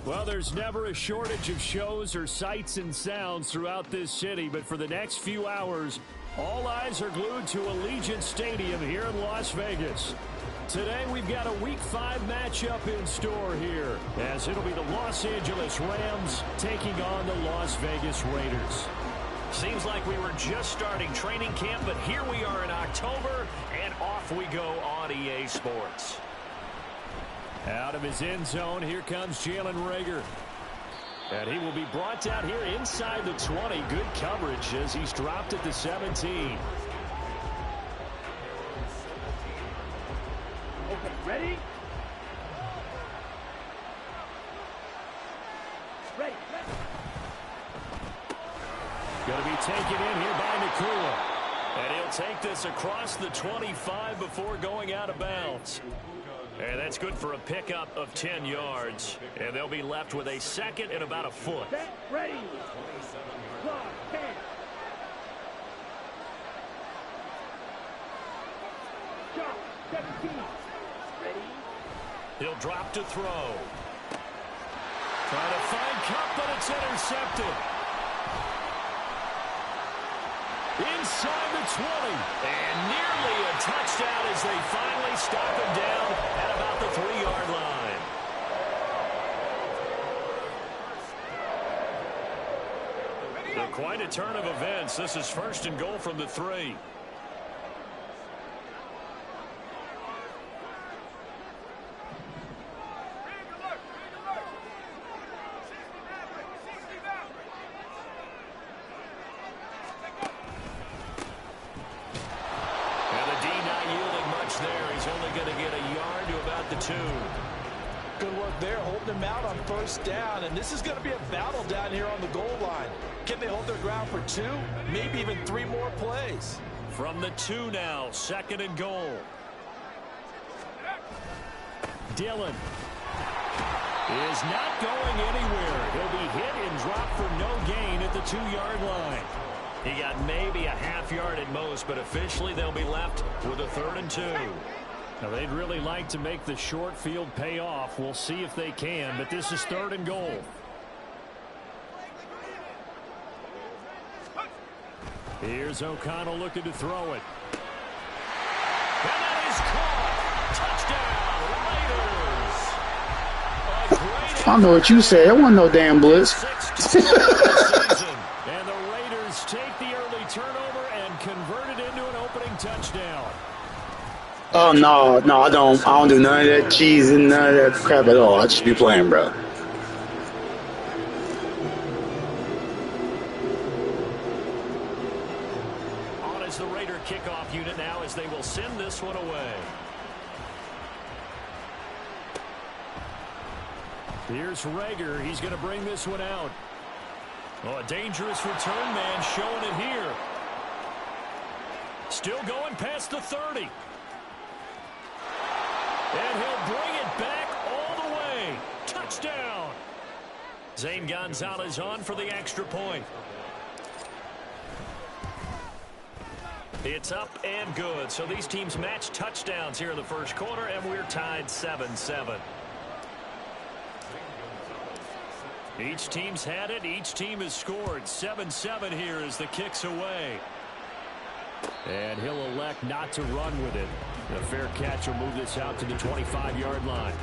Well, there's never a shortage of shows or sights and sounds throughout this city, but for the next few hours, all eyes are glued to Allegiant Stadium here in Las Vegas. Today, we've got a Week 5 matchup in store here, as it'll be the Los Angeles Rams taking on the Las Vegas Raiders. Seems like we were just starting training camp, but here we are in October, and off we go on EA Sports. Out of his end zone, here comes Jalen Reagor. And he will be brought down here inside the 20. Good coverage as he's dropped at the 17. Okay, ready? Ready. Going to be taken in here by Nakua. And he'll take this across the 25 before going out of bounds. And that's good for a pickup of 10 yards. And they'll be left with a second and about a foot. Set, ready. Clock, 10. Shot, 17. Ready. He'll drop to throw. Trying to find Cup, but it's intercepted. Inside the 20. And nearly a touchdown as they finally stop him down at about the 3-yard line. So quite a turn of events. This is first and goal from the 3. Good work there, holding him out on first down, and this is going to be a battle down here on the goal line. Can they hold their ground for 2, maybe even 3 more plays? From the 2 now, second and goal. Dillon is not going anywhere. He'll be hit and dropped for no gain at the 2-yard line. He got maybe a half yard at most, but officially they'll be left with a 3rd and 2. Now, they'd really like to make the short field pay off. We'll see if they can, but this is 3rd and goal. Here's O'Connell looking to throw it. And that is caught. Touchdown, Raiders. I don't know what you said. That wasn't no damn blitz. And the Raiders take the early turnover and convert it into an opening touchdown. Oh, no, I don't do none of that cheese and none of that crap at all. I just be playing, bro. On is the Raider kickoff unit now as they will send this one away. Here's Reagor. He's going to bring this one out. Oh, a dangerous return man showing it here. Still going past the 30. And he'll bring it back all the way. Touchdown. Zane Gonzalez on for the extra point. It's up and good. So these teams match touchdowns here in the first quarter, and we're tied 7-7. Each team's had it. Each team has scored. 7-7 here as the kick's away. And he'll elect not to run with it. The fair catch will move this out to the 25-yard line.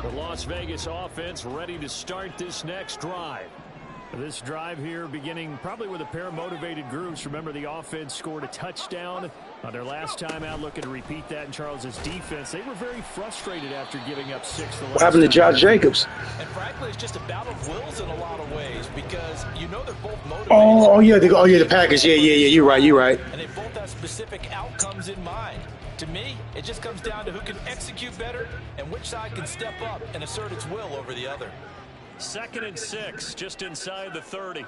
The Las Vegas offense ready to start this next drive. This drive here beginning probably with a pair of motivated groups. Remember, the offense scored a touchdown on their last time out, looking to repeat that in Charles's defense. They were very frustrated after giving up 6 the last What happened to Josh Jacobs? And frankly, it's just a battle of wills in a lot of ways because you know they're both motivated. Oh yeah, the Packers. Yeah. You're right. And they both have specific outcomes in mind. To me, it just comes down to who can execute better and which side can step up and assert its will over the other. 2nd and 6, just inside the 30.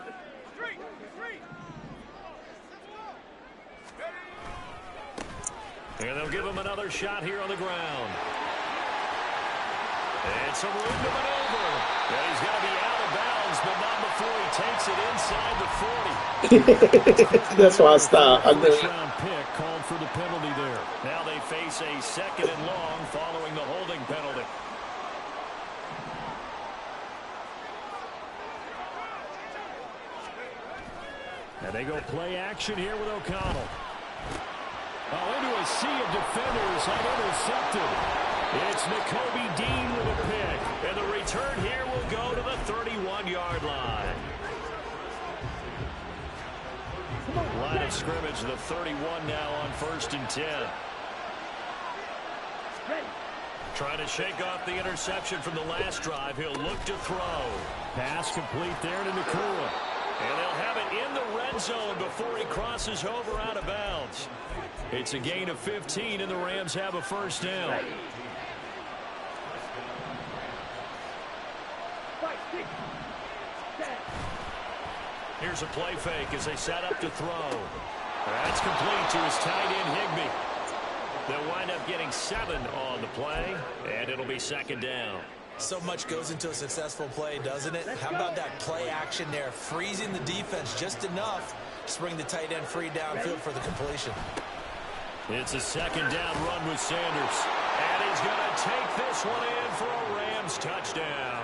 And they'll give him another shot here on the ground. And some room to maneuver. And he's going to be out but not before he takes it inside the 40. That's why I stopped. I knew it. First-round pick called for the penalty there. Now they face a 2nd and long following the holding penalty. And they go play action here with O'Connell. Oh, into a sea of defenders and intercepted. It's Nakobe Dean with a pick. And the return here will go to the 31-yard line. Line of scrimmage, the 31 now on 1st and 10. Trying to shake off the interception from the last drive. He'll look to throw. Pass complete there to Nakua. And they'll have it in the red zone before he crosses over out of bounds. It's a gain of 15, and the Rams have a first down. 5, 6, 7. Here's a play fake as they set up to throw. That's complete to his tight end, Higbee. They'll wind up getting 7 on the play, and it'll be 2nd down. So much goes into a successful play, doesn't it? How about that play action there, freezing the defense just enough to bring the tight end free downfield for the completion. It's a 2nd down run with Sanders. And he's going to take this one in for a Rams touchdown.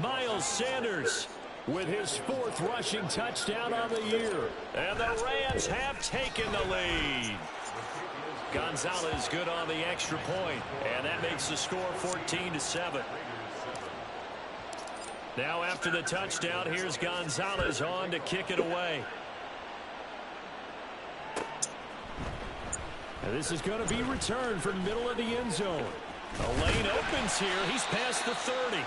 Miles Sanders with his 4th rushing touchdown on the year. And the Rams have taken the lead. Gonzalez good on the extra point, and that makes the score 14-7. Now after the touchdown, here's Gonzalez on to kick it away. And this is going to be returned from the middle of the end zone. The lane opens here. He's past the 30.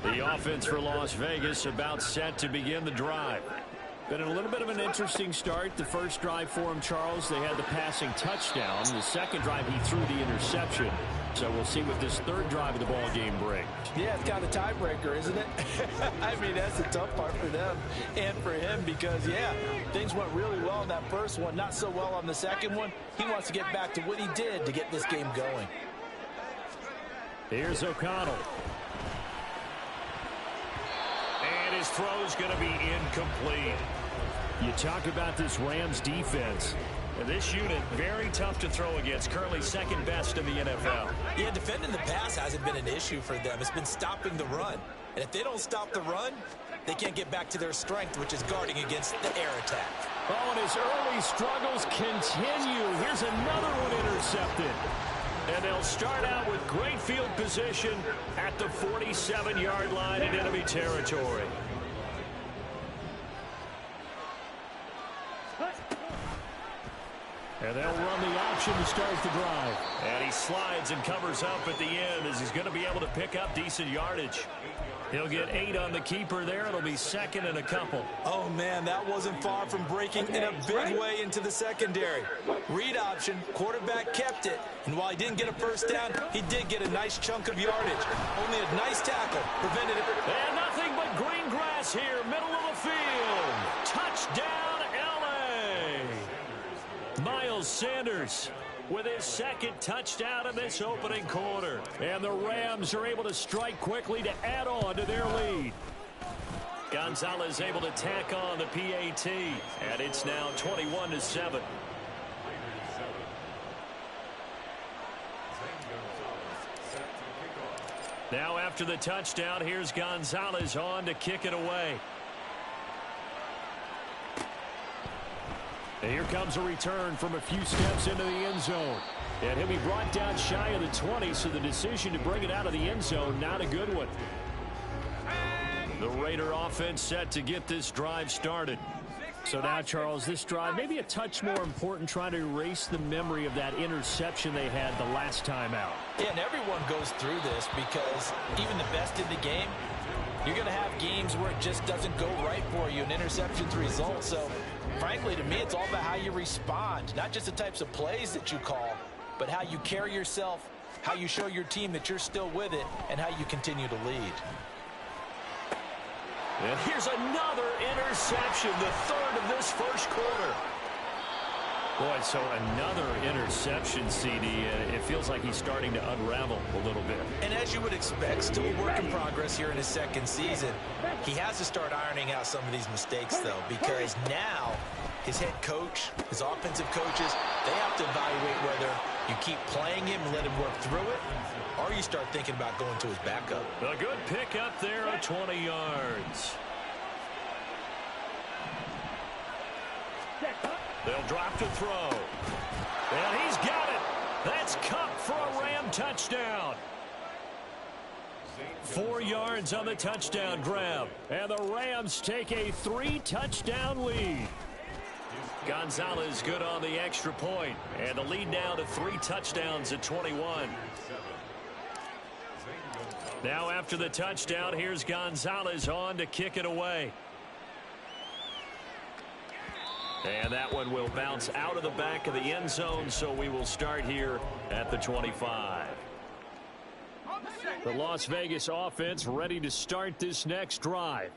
The offense for Las Vegas about set to begin the drive. Been a little bit of an interesting start. The first drive for him, Charles, they had the passing touchdown. The second drive, he threw the interception. So we'll see what this 3rd drive of the ball game brings. Yeah, it's kind of a tiebreaker, isn't it? I mean, that's the tough part for them and for him because, yeah, things went really well in that first one, not so well on the second one. He wants to get back to what he did to get this game going. Here's O'Connell. And his throw's going to be incomplete. You talk about this Rams defense. And this unit, very tough to throw against. Currently 2nd best in the NFL. Yeah, defending the pass hasn't been an issue for them. It's been stopping the run. And if they don't stop the run, they can't get back to their strength, which is guarding against the air attack. Oh, and his early struggles continue. Here's another one intercepted. And they'll start out with great field position at the 47-yard line in enemy territory. And they'll run the option to start the drive. And he slides and covers up at the end as he's going to be able to pick up decent yardage. He'll get 8 on the keeper there. It'll be 2nd and a couple. Oh, man, that wasn't far from breaking in a big way into the secondary. Read option, quarterback kept it. And while he didn't get a first down, he did get a nice chunk of yardage. Only a nice tackle prevented it. And nothing but green grass here, middle of the field. Touchdown, L.A. Miles Sanders with his 2nd touchdown in this opening quarter. And the Rams are able to strike quickly to add on to their lead. Gonzalez able to tack on the PAT. And it's now 21-7. Now after the touchdown, here's Gonzalez on to kick it away. And here comes a return from a few steps into the end zone. And he'll be brought down shy of the 20, so the decision to bring it out of the end zone, not a good one. The Raider offense set to get this drive started. So now, Charles, this drive maybe a touch more important, trying to erase the memory of that interception they had the last time out. Yeah, and everyone goes through this because even the best in the game, you're going to have games where it just doesn't go right for you, and interceptions result. So, frankly, to me, it's all about how you respond, not just the types of plays that you call, but how you carry yourself, how you show your team that you're still with it, and how you continue to lead. And here's another interception, the third of this first quarter. Boy, so another interception, CD. It feels like he's starting to unravel a little bit. And as you would expect, still a work in progress here in his second season. He has to start ironing out some of these mistakes, though, because now his head coach, his offensive coaches, they have to evaluate whether you keep playing him and let him work through it, or you start thinking about going to his backup. A good pick up there of 20 yards. They'll drop to throw. And he's got it. That's Cup for a Ram touchdown. 4 yards on the touchdown grab. And the Rams take a 3-touchdown lead. Gonzalez good on the extra point. And the lead now to 3 touchdowns at 21. Now after the touchdown, here's Gonzalez on to kick it away. And that one will bounce out of the back of the end zone, so we will start here at the 25. The Las Vegas offense ready to start this next drive.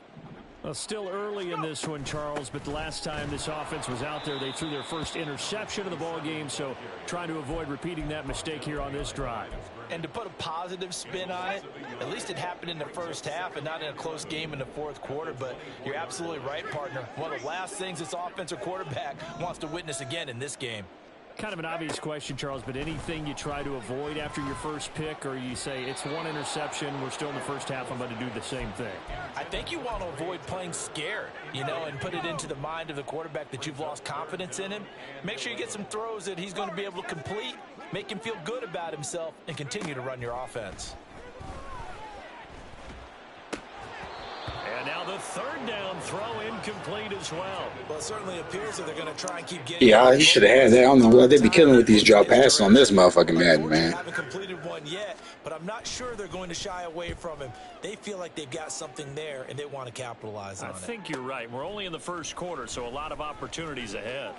Well, still early in this one, Charles, but the last time this offense was out there, they threw their first interception of the ball game, so trying to avoid repeating that mistake here on this drive. And to put a positive spin on it, at least it happened in the first half and not in a close game in the fourth quarter. But you're absolutely right, partner. One of the last things this offensive quarterback wants to witness again in this game. Kind of an obvious question, Charles, but anything you try to avoid after your first pick, or you say it's one interception, we're still in the first half, I'm going to do the same thing? I think you want to avoid playing scared, and put it into the mind of the quarterback that you've lost confidence in him. Make sure you get some throws that he's going to be able to complete, make him feel good about himself, and continue to run your offense. And now the third down throw incomplete as well. Well, it certainly appears that they're going to try and keep getting. Yeah, he should have had that. I don't know what they be killing with these drop passes on this motherfucking Madden, man. Haven't completed one yet, but I'm not sure they're going to shy away from him. They feel like they've got something there, and they want to capitalize on it. I think you're right. We're only in the first quarter, so a lot of opportunities ahead.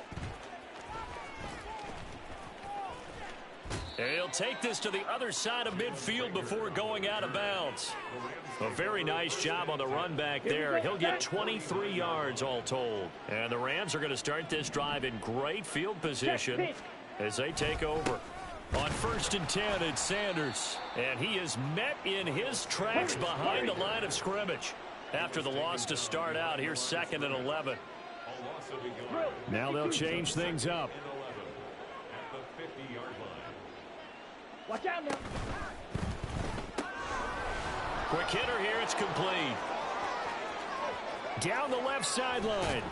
And he'll take this to the other side of midfield before going out of bounds. A very nice job on the run back there. He'll get 23 yards all told. And the Rams are going to start this drive in great field position as they take over. On 1st and 10, it's Sanders. And he is met in his tracks behind the line of scrimmage. After the loss to start out, here's 2nd and 11. Now they'll change things up. Watch out now. Quick hitter here, it's complete. Down the left sideline.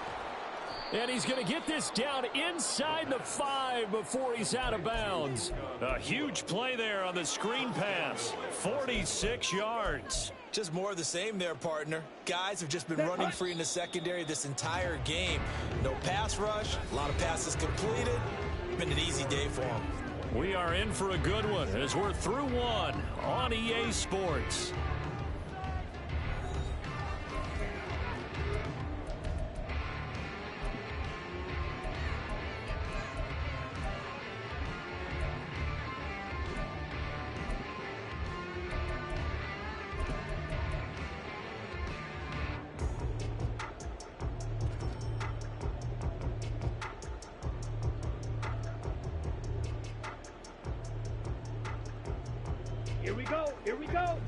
And he's going to get this down inside the 5 before he's out of bounds. A huge play there on the screen pass. 46 yards. Just more of the same there, partner. Guys have just been running free in the secondary this entire game. No pass rush, a lot of passes completed. Been an easy day for them. We are in for a good one as we're through one on EA Sports. Here we go. Here we go.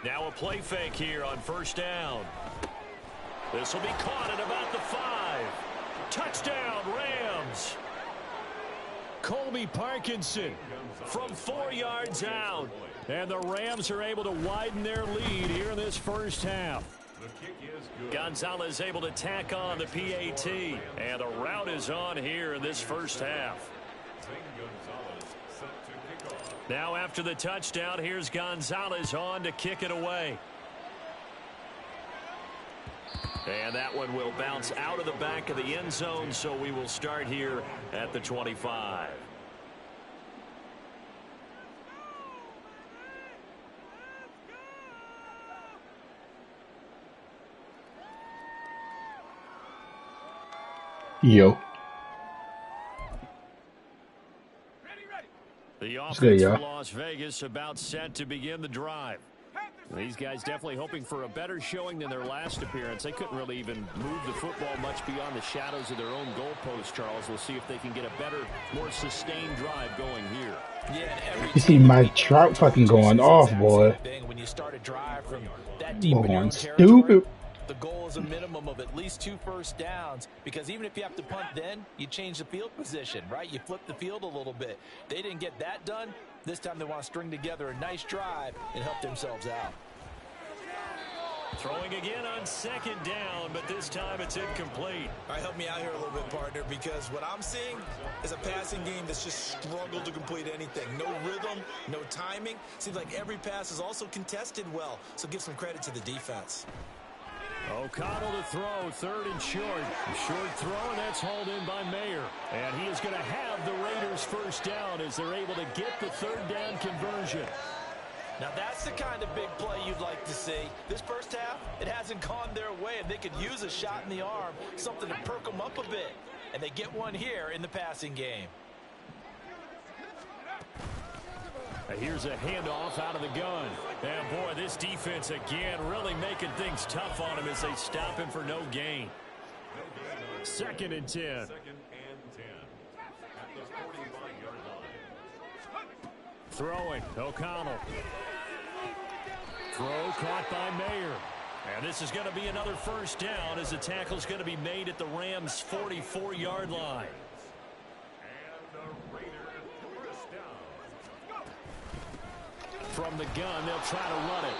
Now a play fake here on 1st down. This will be caught at about the 5. Touchdown, Rams. Colby Parkinson From 4 yards out. and the Rams are able to widen their lead here in this first half. Gonzalez able to tack on the PAT. And the route is on here in this first half. Now after the touchdown, here's Gonzalez on to kick it away. And that one will bounce out of the back of the end zone, so we will start here at the 25. Yo. offense for Las Vegas about set to begin the drive. These guys definitely hoping for a better showing than their last appearance. They couldn't really even move the football much beyond the shadows of their own goalpost, Charles. We'll see if they can get a better, more sustained drive going here. Yeah, you see Mike Trout fucking going off, boy. When you start a drive from that deep in your own stupid. territory, the goal is a minimum of at least 2 first downs, because even if you have to punt then, you change the field position, right? You flip the field a little bit. They didn't get that done. This time they want to string together a nice drive and help themselves out. Throwing again on second down, but this time it's incomplete. All right, help me out here a little bit, partner, because what I'm seeing is a passing game that's just struggled to complete anything. No rhythm, no timing. Seems like every pass is also contested well, so give some credit to the defense. O'Connell to throw, third and short. A short throw, and that's hauled in by Mayer. And he is going to have the Raiders first down as they're able to get the third down conversion. Now that's the kind of big play you'd like to see. This first half, it hasn't gone their way, and they could use a shot in the arm, something to perk them up a bit. And they get one here in the passing game. Here's a handoff out of the gun. And boy, this defense again really making things tough on him as they stop him for no gain. Second and 10. Throwing, O'Connell. Throw caught by Mayer. And this is going to be another first down as the tackle's going to be made at the Rams' 44-yard line. From the gun, they'll try to run it.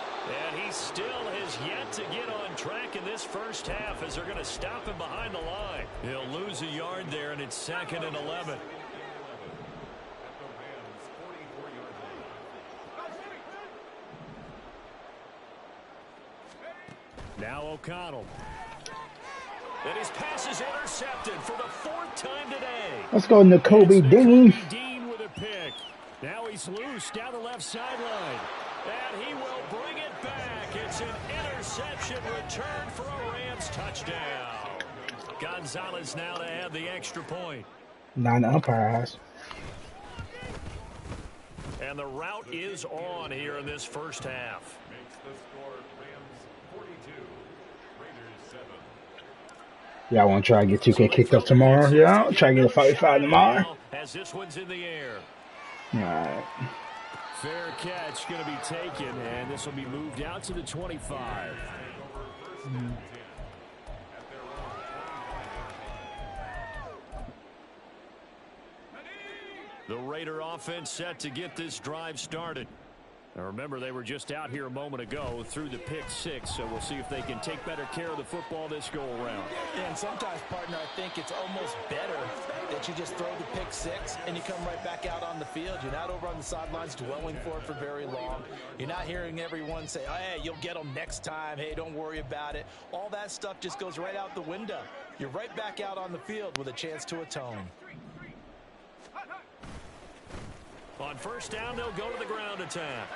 And he still has yet to get on track in this first half as they're going to stop him behind the line. He'll lose a yard there, and it's 2nd and 11. Now O'Connell. And his pass is intercepted for the 4th time today. Let's go, Nakobe Dean. Dean with a pick. Now he's loose down the left sideline. And he will bring it back. It's an interception return for a Rams touchdown. Gonzalez now to add the extra point. 9 umpires. And the route is on here in this first half. Y'all want to try to get 2K kicked up tomorrow? Yeah, try to get a 45 tomorrow. As this one's in the air. All right. Fair catch going to be taken, and this will be moved out to the 25. The Raider offense set to get this drive started. Now remember, they were just out here a moment ago through the pick 6, so we'll see if they can take better care of the football this go-around. And sometimes, partner, I think it's almost better that you just throw the pick 6 and you come right back out on the field. You're not over on the sidelines dwelling for it for very long. You're not hearing everyone say, hey, you'll get them next time. Hey, don't worry about it. All that stuff just goes right out the window. You're right back out on the field with a chance to atone. On first down, they'll go to the ground attack.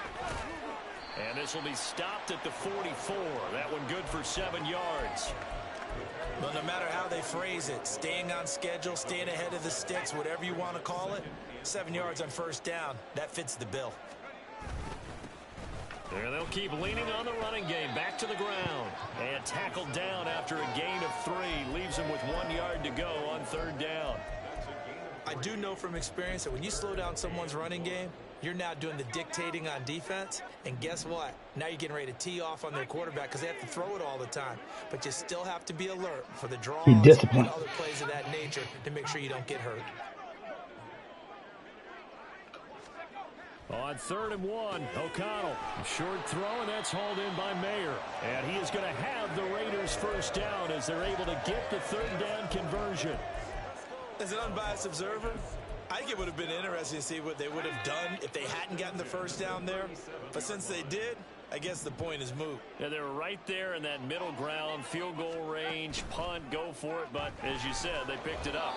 And this will be stopped at the 44. That one good for 7 yards. Well, no matter how they phrase it, staying on schedule, staying ahead of the sticks, whatever you want to call it, 7 yards on first down, that fits the bill. And they'll keep leaning on the running game. Back to the ground. And tackled down after a gain of 3. Leaves him with 1 yard to go on third down. I do know from experience that when you slow down someone's running game, you're now doing the dictating on defense. And guess what? Now you're getting ready to tee off on their quarterback because they have to throw it all the time. But you still have to be alert for the draws and other plays of that nature to make sure you don't get hurt. On 3rd and 1, O'Connell. A short throw, and that's hauled in by Mayer. And he is going to have the Raiders first down as they're able to get the third down conversion. As an unbiased observer, I think it would have been interesting to see what they would have done if they hadn't gotten the first down there. But since they did, I guess the point is moot. Yeah, they were right there in that middle ground, field goal range, punt, go for it. But as you said, they picked it up.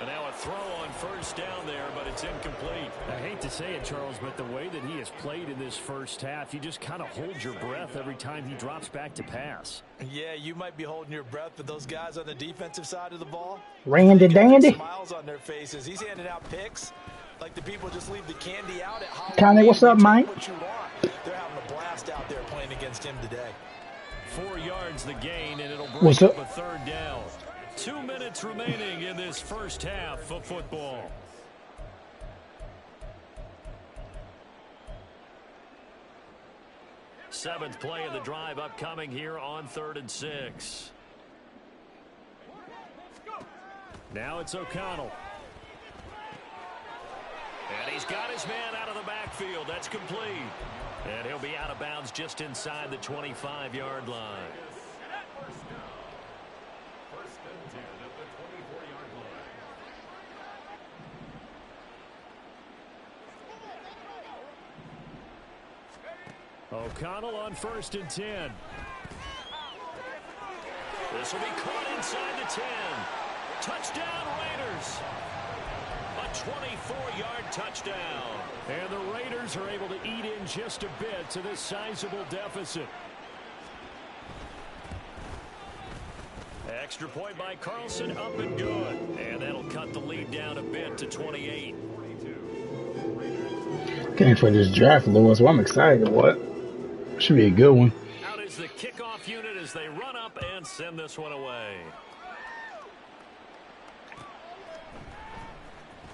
And now a throw on first down there, but it's incomplete. I hate to say it, Charles, but the way that he has played in this first half, you just kind of hold your breath every time he drops back to pass. Yeah, you might be holding your breath, but those guys on the defensive side of the ball, Randy Dandy. smiles on their faces. He's handing out picks. Like the people just leave the candy out at Halloween. Connie, what's up, Mike? What you want. They're having a blast out there playing against him today. 4 yards the gain, and it'll What's bring up? up a third down. 2 minutes remaining in this first half of football. Seventh play of the drive upcoming here on 3rd and 6. Now it's O'Connell. And he's got his man out of the backfield. That's complete. And he'll be out of bounds just inside the 25-yard line. O'Connell on 1st and 10. This will be caught inside the 10. Touchdown, Raiders. A 24-yard touchdown. And the Raiders are able to eat in just a bit to this sizable deficit. Extra point by Carlson, up and good. And that'll cut the lead down a bit to 28. Came for this draft, Lewis. Well, I'm excited. What? Should be a good one. Out is the kickoff unit as they run up and send this one away.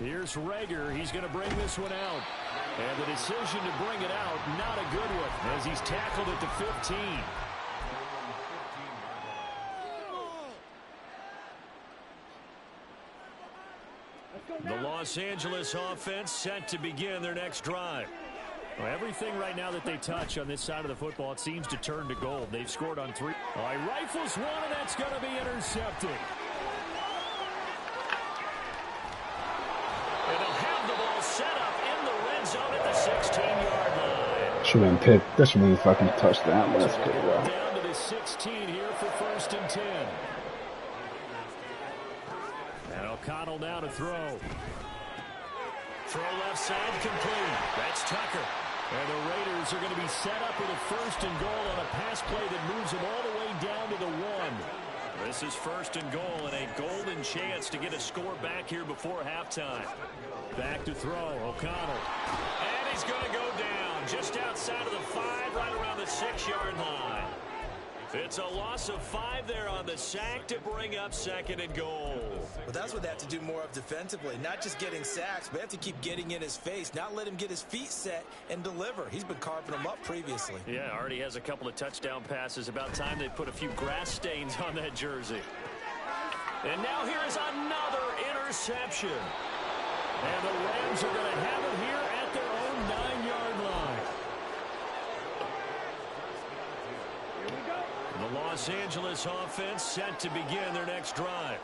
Here's Rager. He's going to bring this one out. And the decision to bring it out, not a good one, as he's tackled at the 15. The Los Angeles offense set to begin their next drive. Well, everything right now that they touch on this side of the football, it seems to turn to gold. They've scored on 3. He rifles one, and that's going to be intercepted. And they'll have the ball set up in the red zone at the 16-yard line. Should have been picked. This should be a fucking touchdown. But that's good, bro. Down to the 16 here for 1st and 10. And O'Connell now to throw. Throw left side complete. That's Tucker. And the Raiders are going to be set up with a 1st and goal on a pass play that moves them all the way down to the 1. This is 1st and goal and a golden chance to get a score back here before halftime. Back to throw, O'Connell. And he's going to go down just outside of the 5, right around the 6-yard line. It's a loss of 5 there on the sack to bring up 2nd and goal. Well, that's what they have to do more of defensively. Not just getting sacks, but they have to keep getting in his face, not let him get his feet set and deliver. He's been carving them up previously. Yeah, already has a couple of touchdown passes. About time they put a few grass stains on that jersey. And now here is another interception. And the Rams are going to have it here at their own 9-yard line. The Los Angeles offense set to begin their next drive.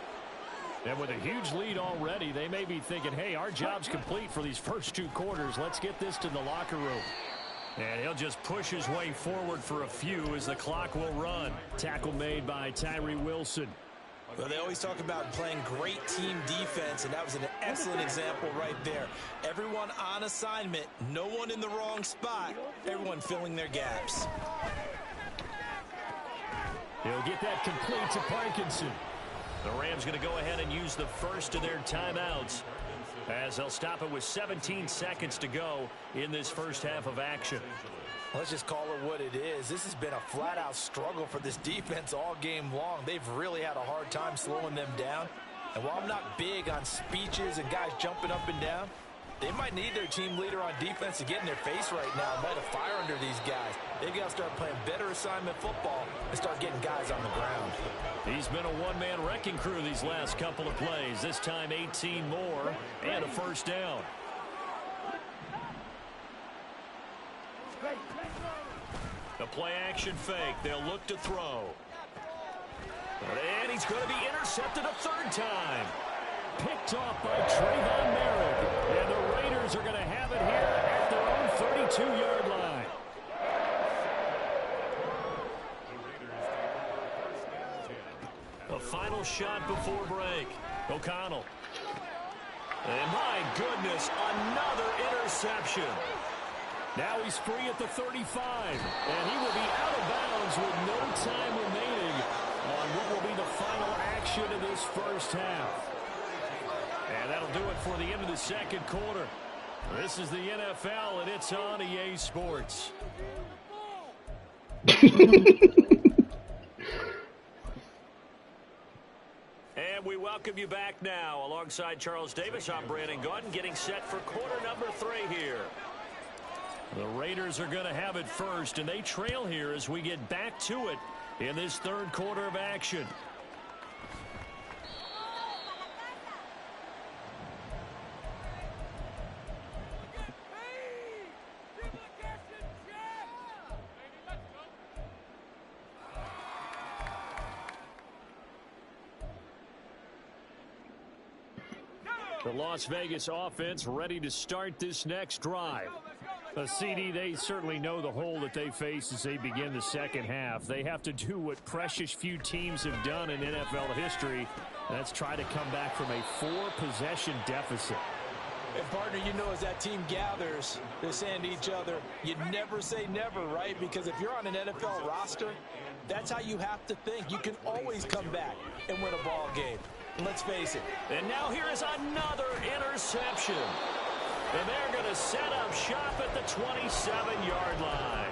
And with a huge lead already, they may be thinking, hey, our job's complete for these first 2 quarters. Let's get this to the locker room. And he'll just push his way forward for a few as the clock will run. Tackle made by Tyree Wilson. Well, they always talk about playing great team defense, and that was an excellent example right there. Everyone on assignment, no one in the wrong spot, everyone filling their gaps. He'll get that complete to Parkinson. The Rams going to go ahead and use the first of their timeouts as they'll stop it with 17 seconds to go in this first half of action. Let's just call it what it is. This has been a flat-out struggle for this defense all game long. They've really had a hard time slowing them down. And while I'm not big on speeches and guys jumping up and down, they might need their team leader on defense to get in their face right now and light a fire under these guys. They've got to start playing better assignment football and start getting guys on the ground. He's been a one-man wrecking crew these last couple of plays. This time 18 more and a first down. The play-action fake. They'll look to throw. And he's going to be intercepted a 3rd time. Picked off by Trayvon Merrick. And the Raiders are going to have it here at their own 32-yard line. A final shot before break. O'Connell. And my goodness, another interception. Now he's free at the 35. And he will be out of bounds with no time remaining on what will be the final action of this first half. And that'll do it for the end of the second quarter. This is the NFL, and it's on EA Sports. And we welcome you back now. Alongside Charles Davis, I'm Brandon Gunn, getting set for quarter number 3 here. The Raiders are going to have it first, and they trail here as we get back to it in this third quarter of action. The Las Vegas offense ready to start this next drive. A CD, they certainly know the hole that they face as they begin the second half. They have to do what precious few teams have done in NFL history. That's try to come back from a 4-possession deficit. And partner, you know, as that team gathers, they're saying to each other, you never say never, right? Because if you're on an NFL roster, that's how you have to think. You can always come back and win a ball game. Let's face it. And now here is another interception. And they're going to set up shop at the 27-yard line.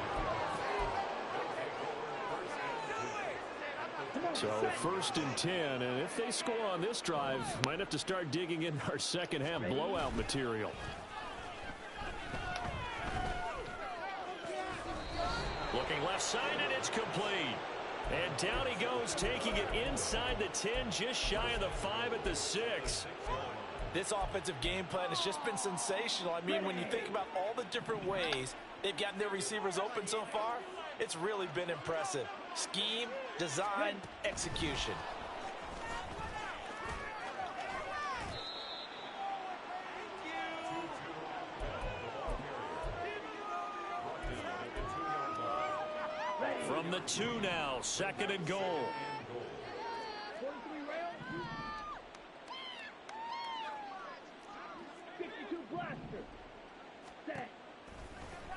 So 1st and 10, and if they score on this drive, might have to start digging in our second half blowout material. Looking left side, and it's complete. And down he goes, taking it inside the 10, just shy of the 5 at the 6. This offensive game plan has just been sensational. I mean, when you think about all the different ways they've gotten their receivers open so far, it's really been impressive. Scheme, design, execution. From the 2 now, 2nd and goal.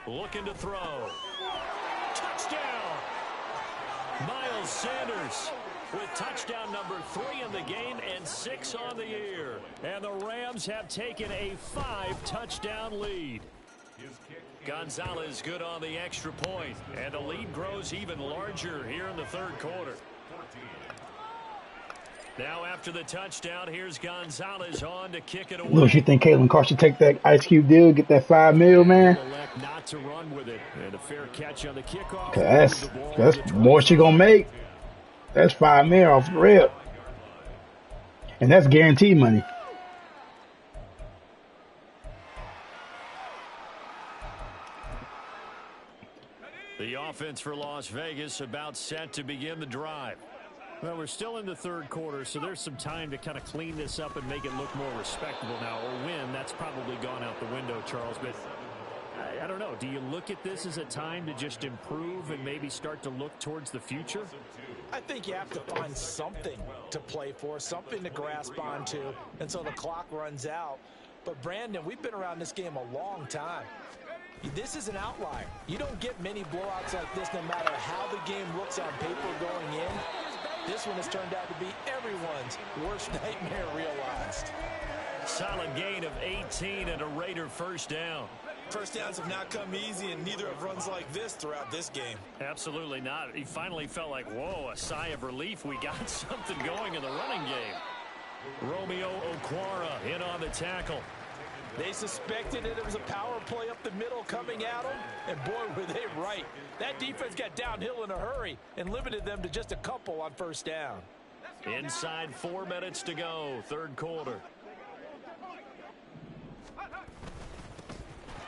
Looking to throw. Touchdown! Miles Sanders with touchdown number 3 in the game and 6 on the year. And the Rams have taken a 5-touchdown lead. Gonzalez good on the extra point, and the lead grows even larger here in the third quarter. Now after the touchdown, here's Gonzalez on to kick it away. Don't you think Caitlin Carr should take that Ice Cube deal, get that $5 million, man? Elect not to run with it, and a fair catch on the kickoff. That's more she gonna make. That's $5 million off the rip, and that's guaranteed money. The offense for Las Vegas about set to begin the drive. Well, we're still in the third quarter, so there's some time to kind of clean this up and make it look more respectable now. Or win, that's probably gone out the window, Charles. But I don't know. Do you look at this as a time to just improve and maybe start to look towards the future? I think you have to find something to play for, something to grasp onto until the clock runs out. But, Brandon, we've been around this game a long time. This is an outlier. You don't get many blowouts like this no matter how the game looks on paper going in. This one has turned out to be everyone's worst nightmare realized. Solid gain of 18 and a Raider first down. First downs have not come easy, and neither have runs like this throughout this game. Absolutely not. He finally felt like, whoa, a sigh of relief. We got something going in the running game. Romeo Okwara in on the tackle. They suspected that it was a power play up the middle coming at them, and boy, were they right. That defense got downhill in a hurry and limited them to just a couple on first down. Inside 4 minutes to go, third quarter.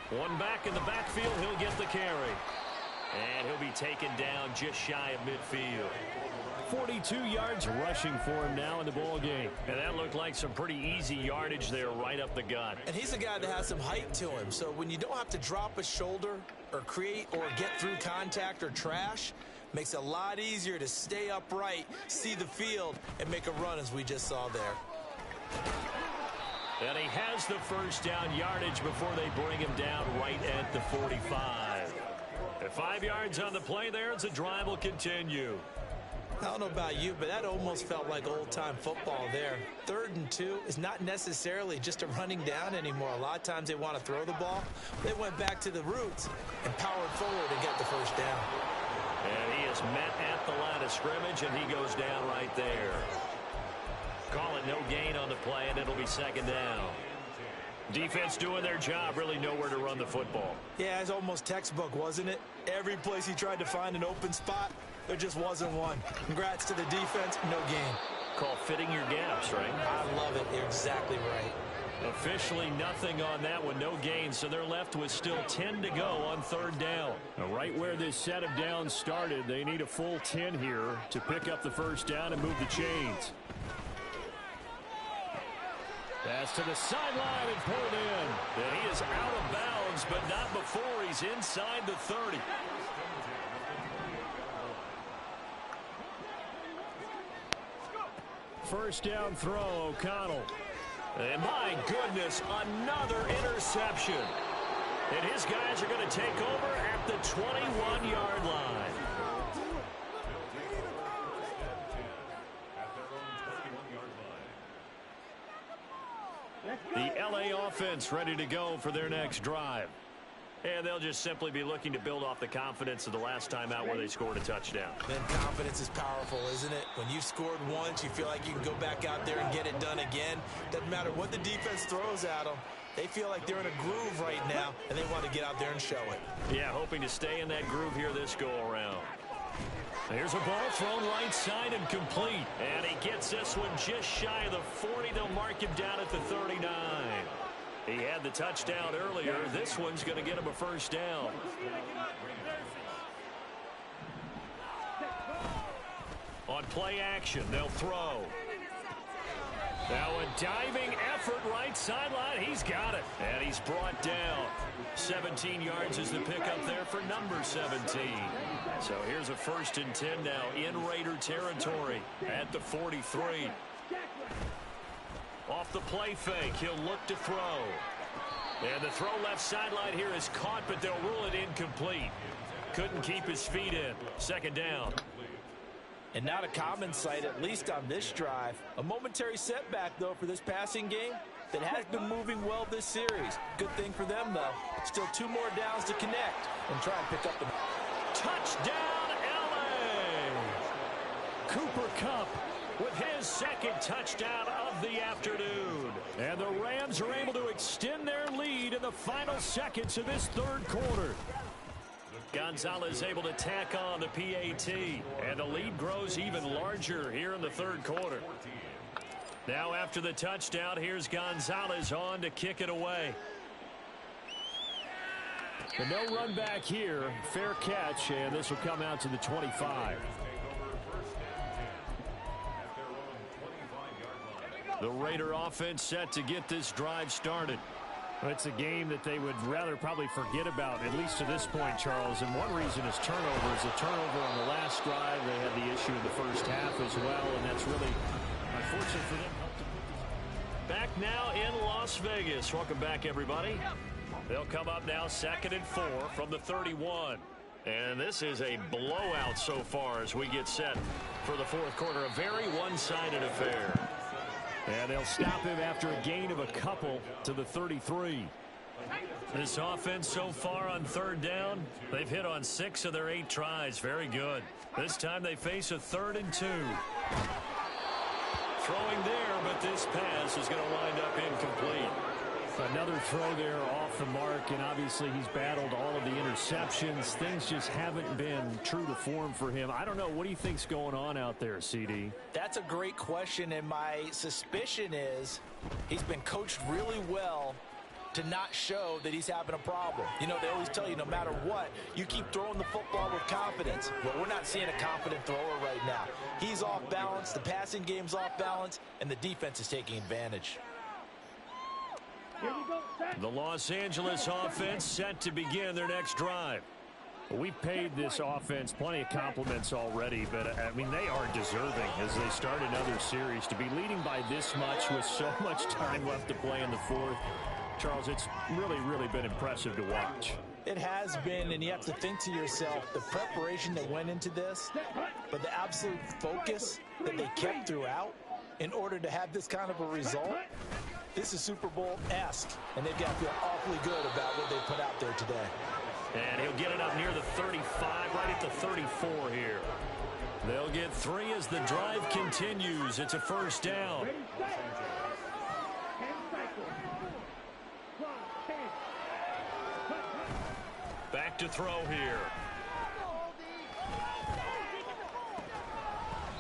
One back in the backfield, he'll get the carry. And he'll be taken down just shy of midfield. 42 yards rushing for him now in the ball game. And that looked like some pretty easy yardage there right up the gut. And he's a guy that has some height to him. So when you don't have to drop a shoulder or create or get through contact or trash, makes it a lot easier to stay upright, see the field, and make a run as we just saw there. And he has the first down yardage before they bring him down right at the 45. At 5 yards on the play there as the drive will continue. I don't know about you, but that almost felt like old-time football there. 3rd and 2 is not necessarily just a running down anymore. A lot of times they want to throw the ball. They went back to the roots and powered forward and get the first down. And he is met at the line of scrimmage, and he goes down right there. Call it no gain on the play, and it'll be 2nd down. Defense doing their job, really nowhere to run the football. Yeah, it's almost textbook, wasn't it? Every place he tried to find an open spot, there just wasn't one. Congrats to the defense, no gain. Call fitting your gaps, right? I love it. You're exactly right. Officially nothing on that one, no gain, so they're left with still 10 to go on 3rd down. Now, right where this set of downs started, they need a full 10 here to pick up the first down and move the chains. Pass to the sideline and pulled in. And he is out of bounds, but not before he's inside the 30. First down throw, O'Connell. And my goodness, another interception. And his guys are going to take over at the 21-yard line. The LA offense ready to go for their next drive. And they'll just simply be looking to build off the confidence of the last time out where they scored a touchdown. Then confidence is powerful, isn't it? When you've scored once, you feel like you can go back out there and get it done again. Doesn't matter what the defense throws at them. They feel like they're in a groove right now, and they want to get out there and show it. Yeah, hoping to stay in that groove here this go-around. Here's a ball thrown right side and complete. And he gets this one just shy of the 40. They'll mark him down at the 39. He had the touchdown earlier. This one's going to get him a first down. On play action, they'll throw. Now a diving effort right sideline. He's got it. And he's brought down. 17 yards is the pickup there for number 17. So here's a 1st and 10 now in Raider territory at the 43. Off the play fake, he'll look to throw. And the throw left sideline here is caught, but they'll rule it incomplete. Couldn't keep his feet in. 2nd down. And not a common sight, at least on this drive. A momentary setback, though, for this passing game that has been moving well this series. Good thing for them, though. Still 2 more downs to connect and try and pick up the... Touchdown, LA! Cooper Kupp with his 2nd touchdown of the afternoon. And the Rams are able to extend their lead in the final seconds of this 3rd quarter. Gonzalez able to tack on the PAT, and the lead grows even larger here in the 3rd quarter. Now after the touchdown, here's Gonzalez on to kick it away. The no run back here, fair catch, and this will come out to the 25. The Raider offense set to get this drive started. It's a game that they would rather probably forget about, at least to this point, Charles. And one reason is turnovers. A turnover on the last drive. They had the issue in the first half as well, and that's really unfortunate for them. Back now in Las Vegas. Welcome back, everybody. They'll come up now 2nd and 4 from the 31. And this is a blowout so far as we get set for the 4th quarter. A very one-sided affair. And they'll stop him after a gain of a couple to the 33. This offense so far on 3rd down, they've hit on 6 of their 8 tries. Very good. This time they face a 3rd and 2. Throwing there, but this pass is going to wind up incomplete. Another throw there off the mark, and obviously he's battled all of the interceptions. Things just haven't been true to form for him. I don't know. What do you think's going on out there, CD? That's a great question, and my suspicion is he's been coached really well to not show that he's having a problem. You know, they always tell you no matter what, you keep throwing the football with confidence. Well, we're not seeing a confident thrower right now. He's off balance, the passing game's off balance, and the defense is taking advantage. The Los Angeles offense set to begin their next drive. We've paid this offense plenty of compliments already, but, I mean, they are deserving as they start another series. To be leading by this much with so much time left to play in the 4th, Charles, it's really, really been impressive to watch. It has been, and you have to think to yourself, the preparation that went into this, but the absolute focus that they kept throughout in order to have this kind of a result. This is Super Bowl-esque, and they've got to feel awfully good about what they put out there today. And he'll get it up near the 35, right at the 34 here. They'll get 3 as the drive continues. It's a first down. Back to throw here.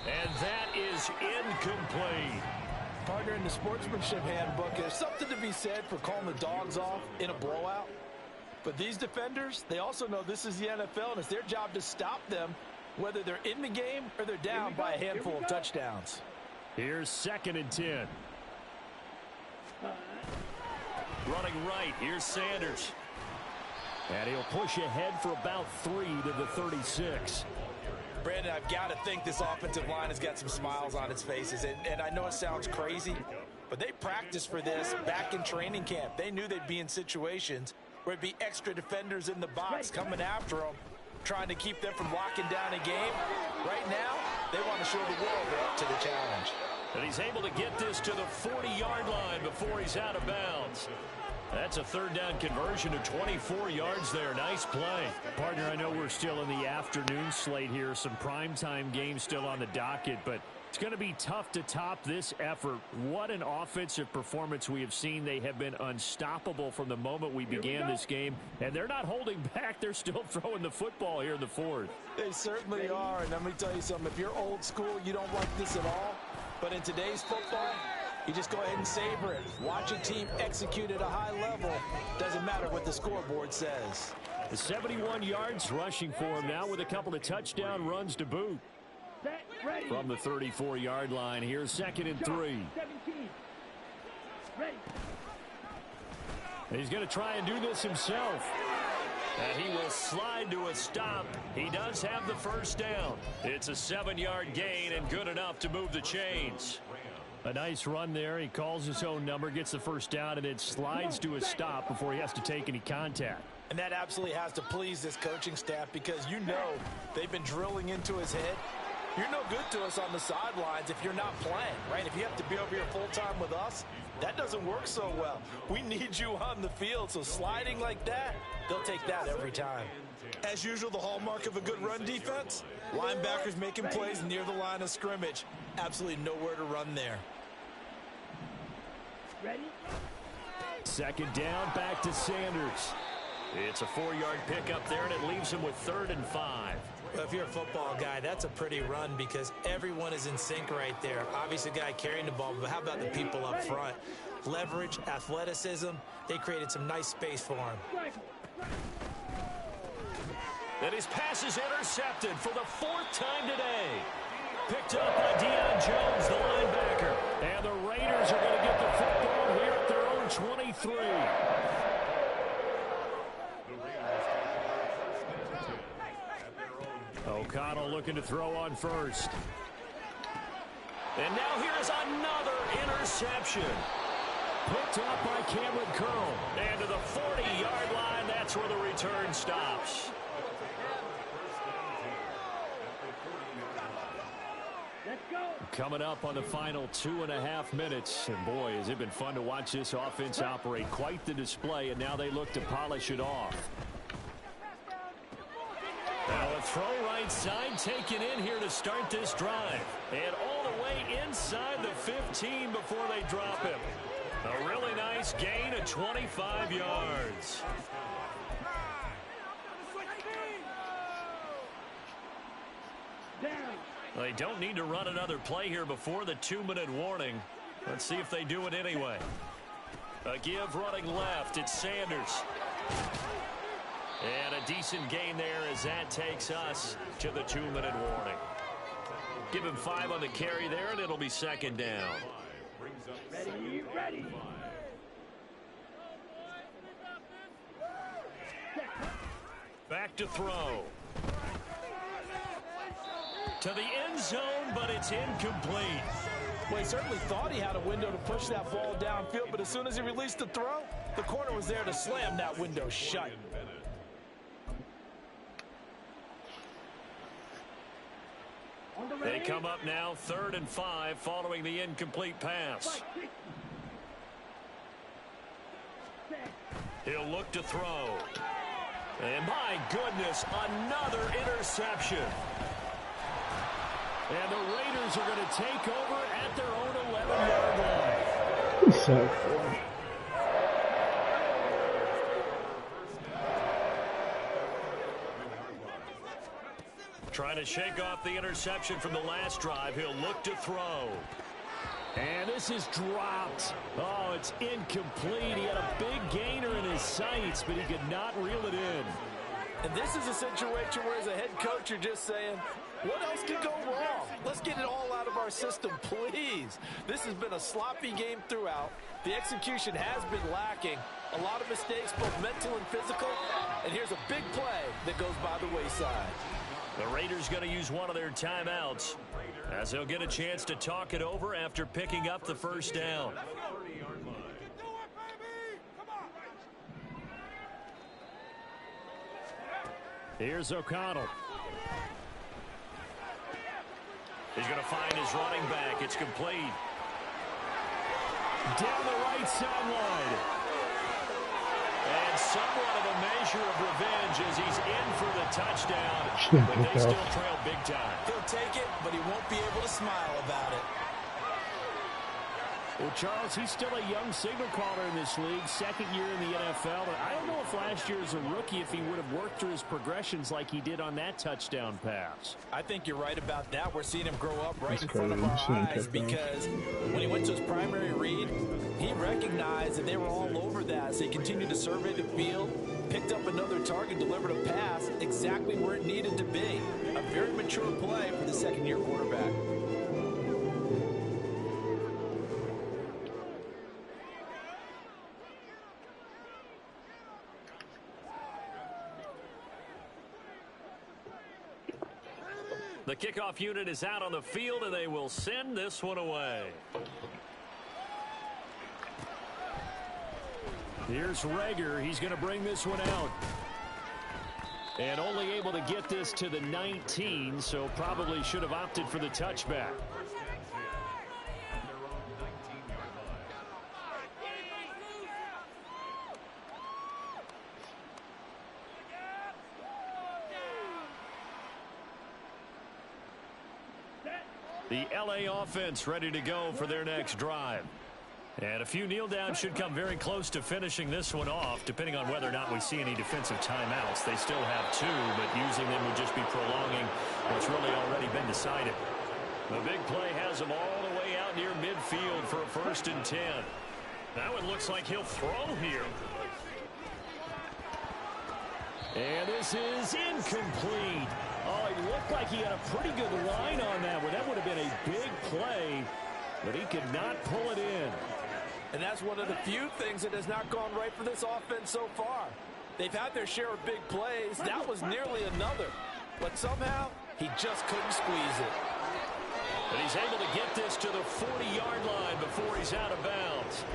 And that is incomplete. Partner, in the sportsmanship handbook, there's something to be said for calling the dogs off in a blowout. But these defenders, they also know this is the NFL, and it's their job to stop them, whether they're in the game or they're down by a handful of touchdowns. Here's 2nd and 10. Running right, here's Sanders. And he'll push ahead for about 3 to the 36. Brandon, I've got to think this offensive line has got some smiles on its faces. And I know it sounds crazy, but they practiced for this back in training camp. They knew they'd be in situations where it'd be extra defenders in the box coming after them, trying to keep them from locking down a game. Right now, they want to show the world they're up to the challenge. And he's able to get this to the 40-yard line before he's out of bounds. That's a 3rd down conversion of 24 yards there. Nice play. Partner, I know we're still in the afternoon slate here. Some primetime games still on the docket, but it's going to be tough to top this effort. What an offensive performance we have seen. They have been unstoppable from the moment we began this game, and they're not holding back. They're still throwing the football here in the 4th. They certainly are, and let me tell you something. If you're old school, you don't like this at all. But in today's football, you just go ahead and savor it. Watch a team execute at a high level. Doesn't matter what the scoreboard says. The 71 yards rushing for him now with a couple of touchdown runs to boot. From the 34-yard line, here's 2nd and 3. He's going to try and do this himself. And he will slide to a stop. He does have the first down. It's a 7-yard gain and good enough to move the chains. A nice run there. He calls his own number, gets the first down, and then slides to a stop before he has to take any contact. And that absolutely has to please this coaching staff, because you know they've been drilling into his head. You're no good to us on the sidelines if you're not playing, right? If you have to be over here full-time with us, that doesn't work so well. We need you on the field, so sliding like that, they'll take that every time. As usual, the hallmark of a good run defense, linebackers making plays near the line of scrimmage. Absolutely nowhere to run there. Ready? 2nd down, back to Sanders. It's a 4-yard pickup there, and it leaves him with 3rd and 5. Well, if you're a football guy, that's a pretty run because everyone is in sync right there. Obviously, the guy carrying the ball, but how about the people up front? Leverage, athleticism, they created some nice space for him. And his pass is intercepted for the 4th time today. Picked up by Deion Jones, the linebacker. And the Raiders are going to get the football here at their own 23. O'Connell looking to throw on first. And now here's another interception. Picked up by Cameron Curl. And to the 40-yard line, that's where the return stops. Let's go. Coming up on the final 2.5 minutes. And boy, has it been fun to watch this offense operate. Quite the display, and now they look to polish it off. Now a throw right side taken in here to start this drive. And all the way inside the 15 before they drop him. A really nice gain of 25 yards. They don't need to run another play here before the 2-minute warning. Let's see if they do it anyway. A give running left. It's Sanders. And a decent gain there as that takes us to the 2-minute warning. Give him 5 on the carry there, and it'll be 2nd down. Ready, ready. Back to throw. To the end zone, but it's incomplete. Well, he certainly thought he had a window to push that ball downfield, but as soon as he released the throw, the corner was there to slam that window shut. They come up now 3rd and 5 following the incomplete pass. He'll look to throw. And my goodness, another interception. And the Raiders are going to take over at their own 11-yard line. So, Trying to shake off the interception from the last drive. He'll look to throw. And this is dropped. Oh, it's incomplete. He had a big gainer in his sights, but he could not reel it in. And this is a situation where as a head coach you're just saying, what else could go wrong? Let's get it all out of our system, please. This has been a sloppy game throughout. The execution has been lacking. A lot of mistakes, both mental and physical. And here's a big play that goes by the wayside. The Raiders going to use one of their timeouts as they'll get a chance to talk it over after picking up the first down. Here's O'Connell. He's going to find his running back. It's complete. Down the right sideline. And somewhat of a measure of revenge as he's in for the touchdown. But they still trail big time. He'll take it, but he won't be able to smile about it. Well, Charles, he's still a young signal caller in this league, second year in the NFL. And I don't know if last year as a rookie, if he would have worked through his progressions like he did on that touchdown pass. I think you're right about that. We're seeing him grow up right in front of our eyes because when he went to his primary read, he recognized that they were all over that. So he continued to survey the field, picked up another target, delivered a pass exactly where it needed to be. A very mature play for the second-year quarterback. The kickoff unit is out on the field, and they will send this one away. Here's Rager. He's going to bring this one out. And only able to get this to the 19, so probably should have opted for the touchback. The LA offense ready to go for their next drive. And a few kneel downs should come very close to finishing this one off, depending on whether or not we see any defensive timeouts. They still have 2, but using them would just be prolonging what's really already been decided. The big play has them all the way out near midfield for a 1st and 10. Now it looks like he'll throw here. And this is incomplete. Oh, it looked like he had a pretty good line on that one. That would have been a big play, but he could not pull it in. And that's one of the few things that has not gone right for this offense so far. They've had their share of big plays. That was nearly another. But somehow, he just couldn't squeeze it. And he's able to get this to the 40-yard line before he's out of bounds.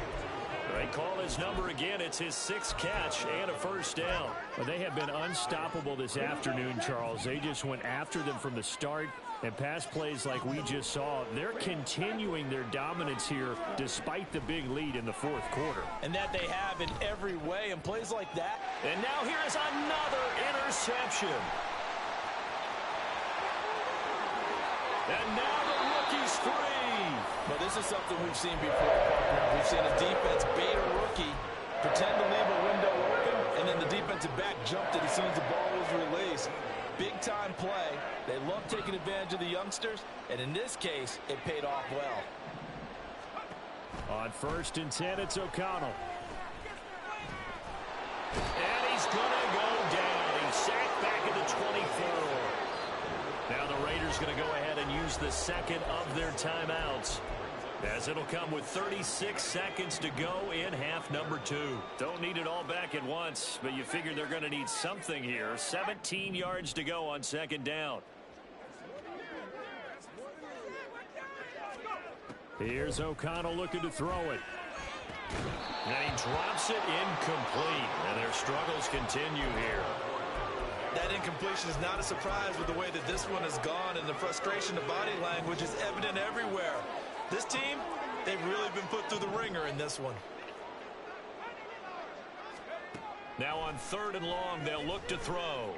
They call his number again. It's his 6th catch and a 1st down. Well, they have been unstoppable this afternoon, Charles. They just went after them from the start. And pass plays like we just saw, they're continuing their dominance here despite the big lead in the 4th quarter. And that they have in every way, and plays like that. And now here is another interception. And now the rookie's free. But this is something we've seen before, partner. We've seen a defense bait a rookie, pretend to leave a window open, and then the defensive back jumped it as soon as the ball was released. Big-time play. They love taking advantage of the youngsters, and in this case, it paid off well. On 1st and 10, it's O'Connell. And he's going to go down. He's sacked back at the 24. Now the Raiders going to go ahead and use the 2nd of their timeouts, as it'll come with 36 seconds to go in half number 2. Don't need it all back at once, but you figure they're going to need something here. 17 yards to go on 2nd down. Here's O'Connell looking to throw it. And he drops it incomplete, and their struggles continue here. That incompletion is not a surprise with the way that this one has gone, and the frustration of body language is evident everywhere. This team, they've really been put through the ringer in this one. Now on 3rd and long, they'll look to throw.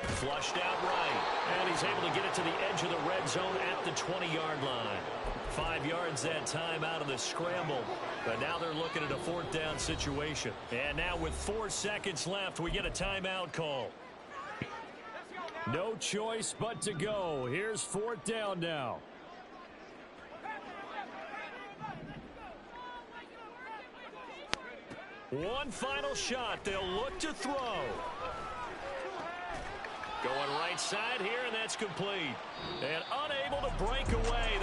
Flushed out right. And he's able to get it to the edge of the red zone at the 20-yard line. 5 yards that time out of the scramble. But now they're looking at a 4th down situation. And now with 4 seconds left, we get a timeout call. No choice but to go. Here's 4th down now. One final shot. They'll look to throw. Going right side here, and that's complete. And unable to break away.